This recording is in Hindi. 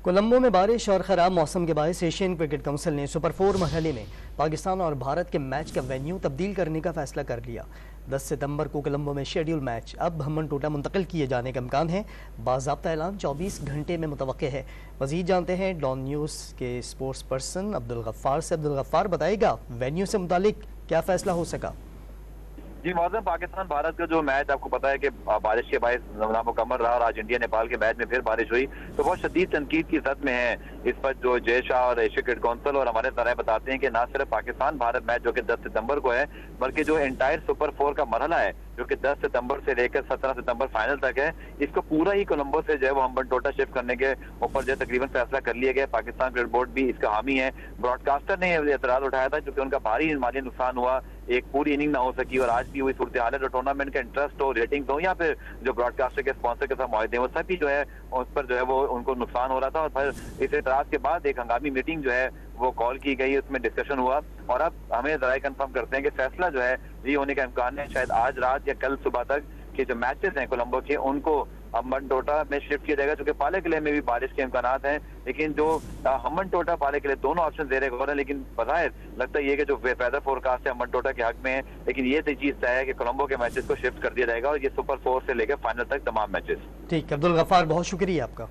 कोलंबो में बारिश और ख़राब मौसम के बायस एशियन क्रिकेट काउंसिल ने सुपर 4 मरहले में पाकिस्तान और भारत के मैच का वेन्यू तब्दील करने का फैसला कर लिया। 10 सितंबर को कोलंबो में शेड्यूल मैच अब हम्बनटोटा मुंतकिल किए जाने का इम्कान है। बाज़ाब्ता ऐलान 24 घंटे में मुतवक्के है। मज़ीद जानते हैं डॉन न्यूज़ के स्पोर्ट्स पर्सन अब्दुल गफ्फार से। अब्दुल गफ्फार, बताएगा वेन्यू से मुतालिक क्या फ़ैसला हो सका? जी मौसम पाकिस्तान भारत का जो मैच आपको पता है कि बारिश के बायस नामुकम्मल रहा और आज इंडिया नेपाल के मैच में फिर बारिश हुई तो बहुत शदीद तनकीद की सद में है। इस पर जो जय शाह और एशिया क्रिकेट काउंसिल और हमारे ज़राए बताते हैं कि ना सिर्फ पाकिस्तान भारत मैच जो कि 10 सितंबर को है बल्कि जो एंटायर सुपर 4 का मरहला है जो कि 10 सितंबर से लेकर 17 सितंबर फाइनल तक है, इसको पूरा ही कोलंबो से जो है वो हम्बनटोटा शिफ्ट करने के ऊपर जो तकरीबन फैसला कर लिया गया। पाकिस्तान क्रिकेट बोर्ड भी इसका हामी है। ब्रॉडकास्टर ने एतराज उठाया था क्योंकि उनका भारी माली नुकसान हुआ, एक पूरी इनिंग ना हो सकी और आज भी हुई सूरत हाल है। जो टूर्नामेंट का इंटरेस्ट हो, रेटिंग हो या फिर जो ब्रॉडकास्टर के स्पॉन्सर के साथ मुआहदे वो सभी जो है उस पर जो है वो उनको नुकसान हो रहा था। और फिर इस एतराज के बाद एक हंगामी मीटिंग जो है वो कॉल की गई, उसमें डिस्कशन हुआ और अब हमें जराए कंफर्म करते हैं कि फैसला जो है ये होने का इम्कान है शायद आज रात या कल सुबह तक कि जो मैचेस हैं कोलंबो के उनको हम्बनटोटा में शिफ्ट किया जाएगा। क्योंकि पाले किले में भी बारिश के इम्कान हैं, लेकिन जो हम्बनटोटा पाले किले दोनों ऑप्शन दे रहे गौर है। लेकिन बज़ाहिर लगता है ये कि जो वेदर फोरकास्ट है हम्बनटोटा के हक में है, लेकिन ये चीज तय है कि कोलंबो के मैचेस को शिफ्ट कर दिया जाएगा और ये सुपर 4 से लेकर फाइनल तक तमाम मैचेस। ठीक, अब्दुल गफ्फार, बहुत शुक्रिया आपका।